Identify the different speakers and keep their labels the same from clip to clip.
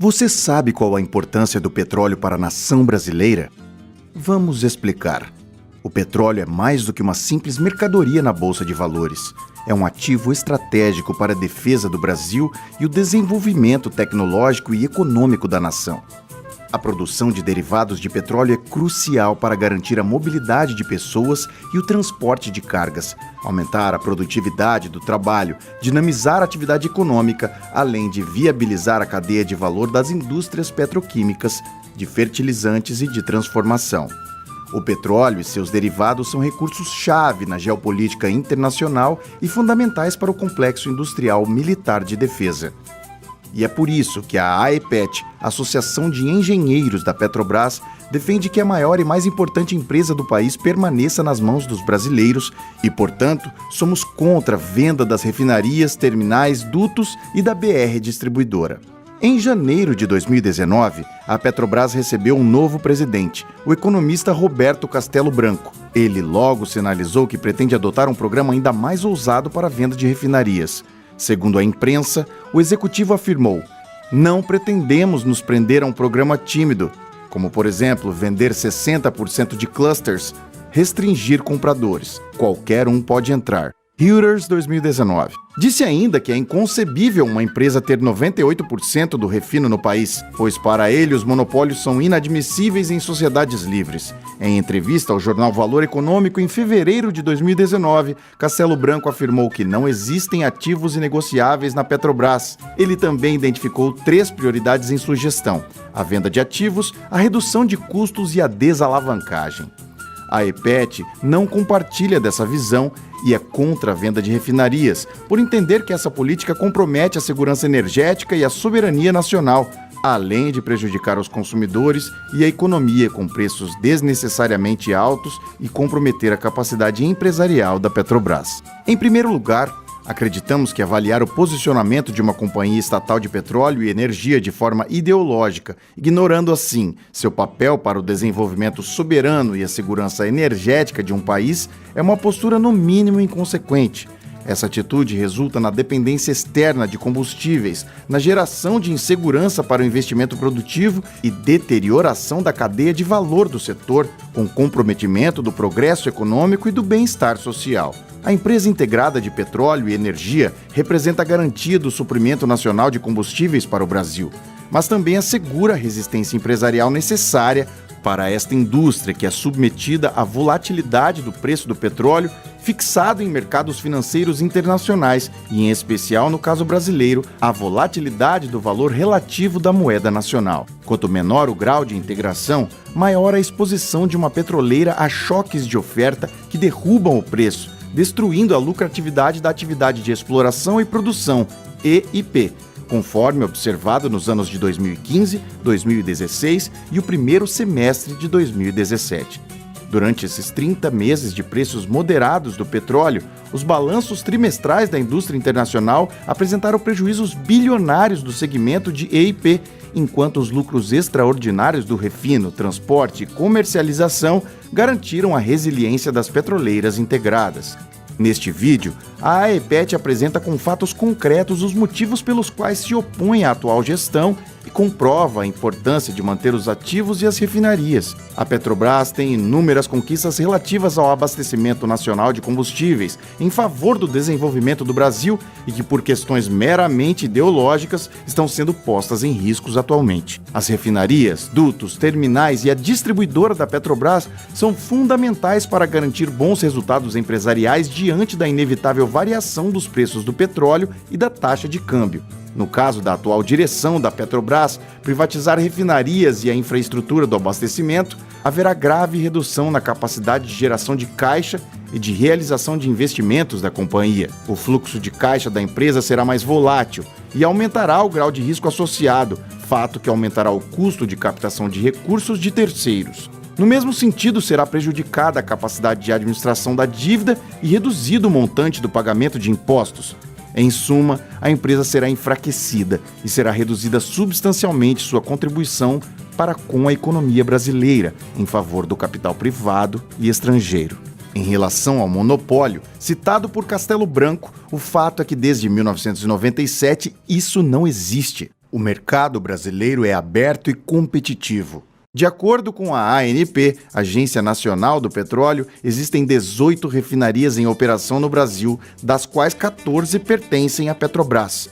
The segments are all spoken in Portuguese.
Speaker 1: Você sabe qual a importância do petróleo para a nação brasileira? Vamos explicar. O petróleo é mais do que uma simples mercadoria na Bolsa de Valores. É um ativo estratégico para a defesa do Brasil e o desenvolvimento tecnológico e econômico da nação. A produção de derivados de petróleo é crucial para garantir a mobilidade de pessoas e o transporte de cargas, aumentar a produtividade do trabalho, dinamizar a atividade econômica, além de viabilizar a cadeia de valor das indústrias petroquímicas, de fertilizantes e de transformação. O petróleo e seus derivados são recursos-chave na geopolítica internacional e fundamentais para o complexo industrial militar de defesa. E é por isso que a AEPET, Associação de Engenheiros da Petrobras, defende que a maior e mais importante empresa do país permaneça nas mãos dos brasileiros e, portanto, somos contra a venda das refinarias, terminais, dutos e da BR Distribuidora. Em janeiro de 2019, a Petrobras recebeu um novo presidente, o economista Roberto Castello Branco. Ele logo sinalizou que pretende adotar um programa ainda mais ousado para a venda de refinarias. Segundo a imprensa, o executivo afirmou: "Não pretendemos nos prender a um programa tímido, como, por exemplo, vender 60% de clusters, restringir compradores. Qualquer um pode entrar." Reuters 2019. Disse ainda que é inconcebível uma empresa ter 98% do refino no país, pois para ele os monopólios são inadmissíveis em sociedades livres. Em entrevista ao jornal Valor Econômico em fevereiro de 2019, Castello Branco afirmou que não existem ativos inegociáveis na Petrobras. Ele também identificou 3 prioridades em sua gestão: a venda de ativos, a redução de custos e a desalavancagem. A AEPET não compartilha dessa visão e é contra a venda de refinarias, por entender que essa política compromete a segurança energética e a soberania nacional, além de prejudicar os consumidores e a economia com preços desnecessariamente altos e comprometer a capacidade empresarial da Petrobras. Em primeiro lugar, acreditamos que avaliar o posicionamento de uma companhia estatal de petróleo e energia de forma ideológica, ignorando assim seu papel para o desenvolvimento soberano e a segurança energética de um país, é uma postura no mínimo inconsequente. Essa atitude resulta na dependência externa de combustíveis, na geração de insegurança para o investimento produtivo e deterioração da cadeia de valor do setor, com comprometimento do progresso econômico e do bem-estar social. A empresa integrada de petróleo e energia representa a garantia do suprimento nacional de combustíveis para o Brasil, mas também assegura a resistência empresarial necessária para esta indústria que é submetida à volatilidade do preço do petróleo fixado em mercados financeiros internacionais e, em especial no caso brasileiro, a volatilidade do valor relativo da moeda nacional. Quanto menor o grau de integração, maior a exposição de uma petroleira a choques de oferta que derrubam o preço, destruindo a lucratividade da atividade de exploração e produção, EIP, conforme observado nos anos de 2015, 2016 e o primeiro semestre de 2017. Durante esses 30 meses de preços moderados do petróleo, os balanços trimestrais da indústria internacional apresentaram prejuízos bilionários do segmento de EIP, enquanto os lucros extraordinários do refino, transporte e comercialização garantiram a resiliência das petroleiras integradas. Neste vídeo, a AEPET apresenta com fatos concretos os motivos pelos quais se opõe à atual gestão e comprova a importância de manter os ativos e as refinarias. A Petrobras tem inúmeras conquistas relativas ao abastecimento nacional de combustíveis em favor do desenvolvimento do Brasil e que, por questões meramente ideológicas, estão sendo postas em riscos atualmente. As refinarias, dutos, terminais e a distribuidora da Petrobras são fundamentais para garantir bons resultados empresariais diante da inevitável variação dos preços do petróleo e da taxa de câmbio. No caso da atual direção da Petrobras, privatizar refinarias e a infraestrutura do abastecimento, haverá grave redução na capacidade de geração de caixa e de realização de investimentos da companhia. O fluxo de caixa da empresa será mais volátil e aumentará o grau de risco associado, fato que aumentará o custo de captação de recursos de terceiros. No mesmo sentido, será prejudicada a capacidade de administração da dívida e reduzido o montante do pagamento de impostos. Em suma, a empresa será enfraquecida e será reduzida substancialmente sua contribuição para com a economia brasileira, em favor do capital privado e estrangeiro. Em relação ao monopólio, citado por Castello Branco, o fato é que desde 1997 isso não existe. O mercado brasileiro é aberto e competitivo. De acordo com a ANP, Agência Nacional do Petróleo, existem 18 refinarias em operação no Brasil, das quais 14 pertencem à Petrobras.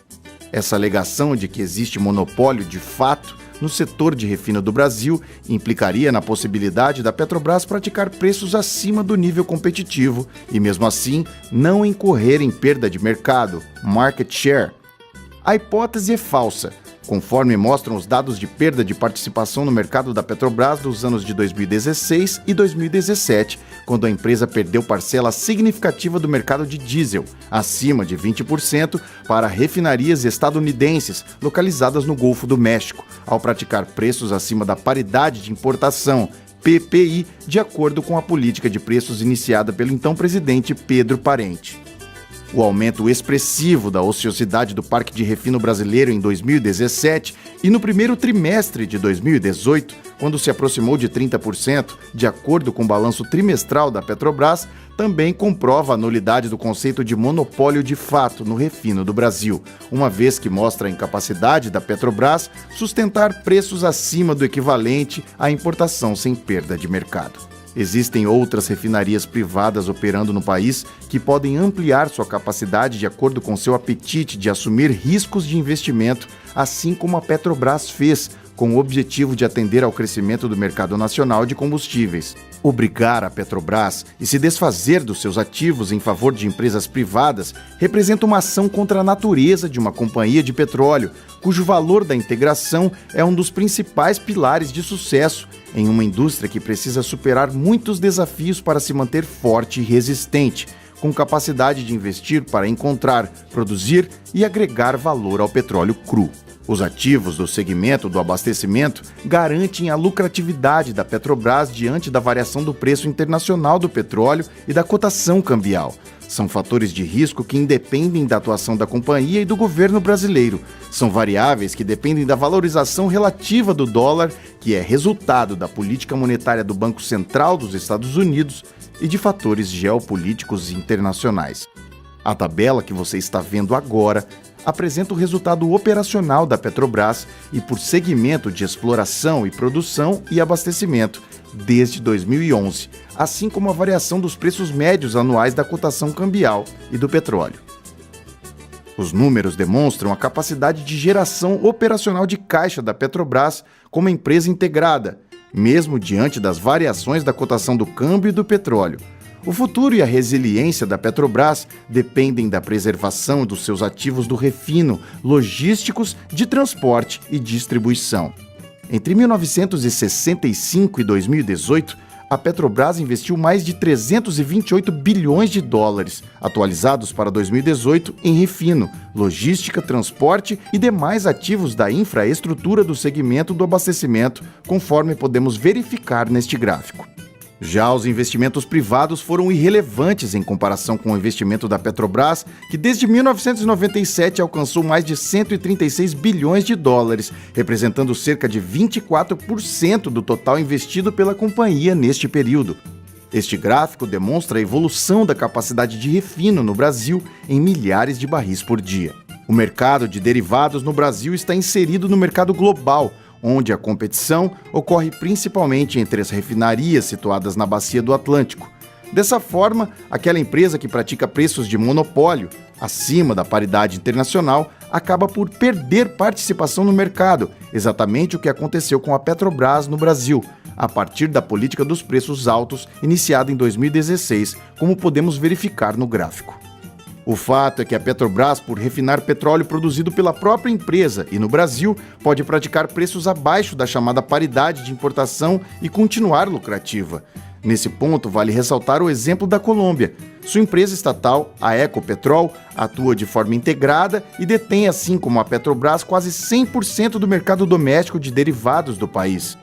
Speaker 1: Essa alegação de que existe monopólio de fato no setor de refino do Brasil implicaria na possibilidade da Petrobras praticar preços acima do nível competitivo e, mesmo assim, não incorrer em perda de mercado, market share. A hipótese é falsa, conforme mostram os dados de perda de participação no mercado da Petrobras dos anos de 2016 e 2017, quando a empresa perdeu parcela significativa do mercado de diesel, acima de 20%, para refinarias estadunidenses localizadas no Golfo do México, ao praticar preços acima da paridade de importação, PPI, de acordo com a política de preços iniciada pelo então presidente Pedro Parente. O aumento expressivo da ociosidade do parque de refino brasileiro em 2017 e no primeiro trimestre de 2018, quando se aproximou de 30%, de acordo com o balanço trimestral da Petrobras, também comprova a nulidade do conceito de monopólio de fato no refino do Brasil, uma vez que mostra a incapacidade da Petrobras sustentar preços acima do equivalente à importação sem perda de mercado. Existem outras refinarias privadas operando no país que podem ampliar sua capacidade de acordo com seu apetite de assumir riscos de investimento, assim como a Petrobras fez, com o objetivo de atender ao crescimento do mercado nacional de combustíveis. Obrigar a Petrobras e se desfazer dos seus ativos em favor de empresas privadas representa uma ação contra a natureza de uma companhia de petróleo, cujo valor da integração é um dos principais pilares de sucesso em uma indústria que precisa superar muitos desafios para se manter forte e resistente, com capacidade de investir para encontrar, produzir e agregar valor ao petróleo cru. Os ativos do segmento do abastecimento garantem a lucratividade da Petrobras diante da variação do preço internacional do petróleo e da cotação cambial. São fatores de risco que independem da atuação da companhia e do governo brasileiro. São variáveis que dependem da valorização relativa do dólar, que é resultado da política monetária do Banco Central dos Estados Unidos e de fatores geopolíticos internacionais. A tabela que você está vendo agora apresenta o resultado operacional da Petrobras e por segmento de exploração e produção e abastecimento desde 2011, assim como a variação dos preços médios anuais da cotação cambial e do petróleo. Os números demonstram a capacidade de geração operacional de caixa da Petrobras como empresa integrada, mesmo diante das variações da cotação do câmbio e do petróleo. O futuro e a resiliência da Petrobras dependem da preservação dos seus ativos do refino, logísticos, de transporte e distribuição. Entre 1965 e 2018, a Petrobras investiu mais de 328 bilhões de dólares, atualizados para 2018, em refino, logística, transporte e demais ativos da infraestrutura do segmento do abastecimento, conforme podemos verificar neste gráfico. Já os investimentos privados foram irrelevantes em comparação com o investimento da Petrobras, que desde 1997 alcançou mais de 136 bilhões de dólares, representando cerca de 24% do total investido pela companhia neste período. Este gráfico demonstra a evolução da capacidade de refino no Brasil em milhares de barris por dia. O mercado de derivados no Brasil está inserido no mercado global, onde a competição ocorre principalmente entre as refinarias situadas na Bacia do Atlântico. Dessa forma, aquela empresa que pratica preços de monopólio, acima da paridade internacional, acaba por perder participação no mercado, exatamente o que aconteceu com a Petrobras no Brasil, a partir da política dos preços altos iniciada em 2016, como podemos verificar no gráfico. O fato é que a Petrobras, por refinar petróleo produzido pela própria empresa e no Brasil, pode praticar preços abaixo da chamada paridade de importação e continuar lucrativa. Nesse ponto, vale ressaltar o exemplo da Colômbia. Sua empresa estatal, a Ecopetrol, atua de forma integrada e detém, assim como a Petrobras, quase 100% do mercado doméstico de derivados do país.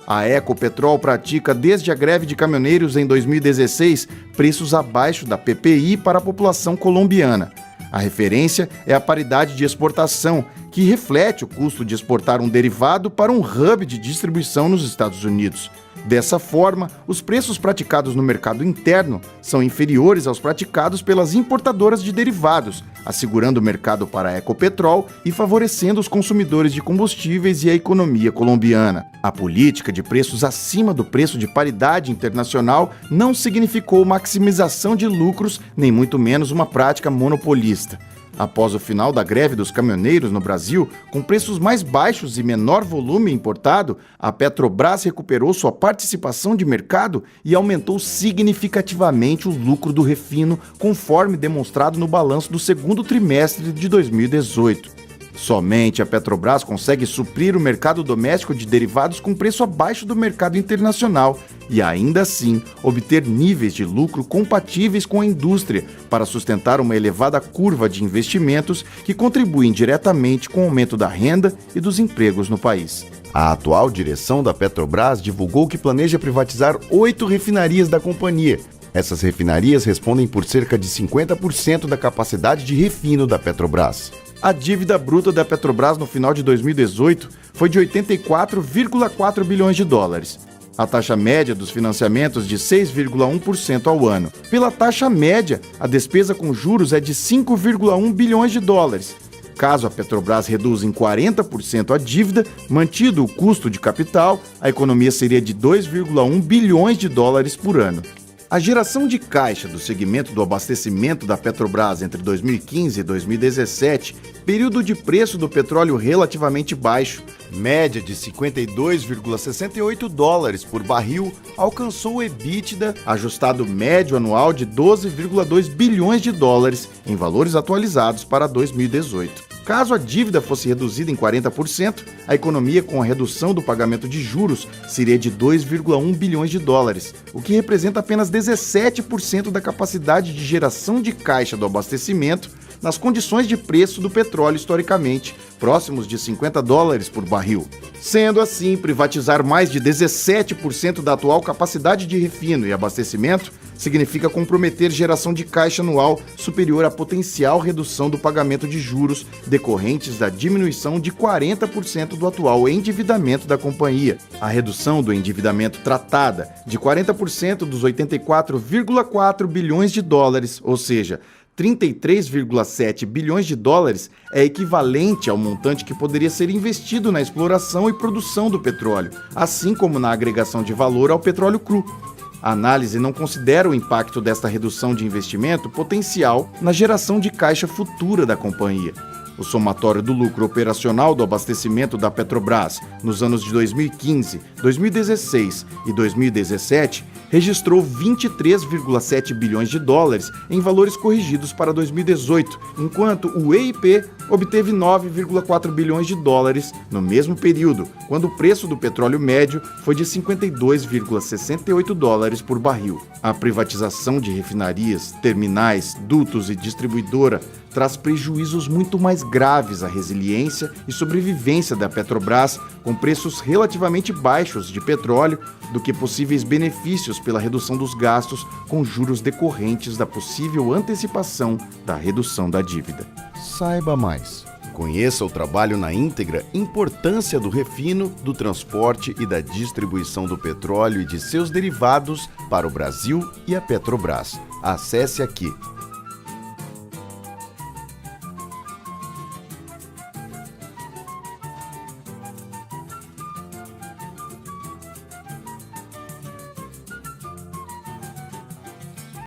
Speaker 1: A Ecopetrol pratica, desde a greve de caminhoneiros em 2016, preços abaixo da PPI para a população colombiana. A referência é a paridade de exportação, que reflete o custo de exportar um derivado para um hub de distribuição nos Estados Unidos. Dessa forma, os preços praticados no mercado interno são inferiores aos praticados pelas importadoras de derivados, assegurando o mercado para a Ecopetrol e favorecendo os consumidores de combustíveis e a economia colombiana. A política de preços acima do preço de paridade internacional não significou maximização de lucros, nem muito menos uma prática monopolista. Após o final da greve dos caminhoneiros no Brasil, com preços mais baixos e menor volume importado, a Petrobras recuperou sua participação de mercado e aumentou significativamente o lucro do refino, conforme demonstrado no balanço do segundo trimestre de 2018. Somente a Petrobras consegue suprir o mercado doméstico de derivados com preço abaixo do mercado internacional e, ainda assim, obter níveis de lucro compatíveis com a indústria para sustentar uma elevada curva de investimentos que contribuem diretamente com o aumento da renda e dos empregos no país. A atual direção da Petrobras divulgou que planeja privatizar 8 refinarias da companhia. Essas refinarias respondem por cerca de 50% da capacidade de refino da Petrobras. A dívida bruta da Petrobras no final de 2018 foi de 84,4 bilhões de dólares. A taxa média dos financiamentos de 6,1% ao ano. Pela taxa média, a despesa com juros é de 5,1 bilhões de dólares. Caso a Petrobras reduza em 40% a dívida, mantido o custo de capital, a economia seria de 2,1 bilhões de dólares por ano. A geração de caixa do segmento do abastecimento da Petrobras entre 2015 e 2017, período de preço do petróleo relativamente baixo, média de 52,68 dólares por barril, alcançou o EBITDA ajustado médio anual de 12,2 bilhões de dólares em valores atualizados para 2018. Caso a dívida fosse reduzida em 40%, a economia com a redução do pagamento de juros seria de 2,1 bilhões de dólares, o que representa apenas 17% da capacidade de geração de caixa do abastecimento nas condições de preço do petróleo historicamente, próximos de 50 dólares por barril. Sendo assim, privatizar mais de 17% da atual capacidade de refino e abastecimento significa comprometer geração de caixa anual superior à potencial redução do pagamento de juros decorrentes da diminuição de 40% do atual endividamento da companhia. A redução do endividamento tratada de 40% dos 84,4 bilhões de dólares, ou seja, 33,7 bilhões de dólares, é equivalente ao montante que poderia ser investido na exploração e produção do petróleo, assim como na agregação de valor ao petróleo cru. A análise não considera o impacto desta redução de investimento potencial na geração de caixa futura da companhia. O somatório do lucro operacional do abastecimento da Petrobras nos anos de 2015, 2016 e 2017 registrou 23,7 bilhões de dólares em valores corrigidos para 2018, enquanto o EIP obteve 9,4 bilhões de dólares no mesmo período, quando o preço do petróleo médio foi de 52,68 dólares por barril. A privatização de refinarias, terminais, dutos e distribuidora traz prejuízos muito mais graves à resiliência e sobrevivência da Petrobras, com preços relativamente baixos de petróleo, do que possíveis benefícios pela redução dos gastos com juros decorrentes da possível antecipação da redução da dívida. Saiba mais. Conheça o trabalho na íntegra, importância do refino, do transporte e da distribuição do petróleo e de seus derivados para o Brasil e a Petrobras. Acesse aqui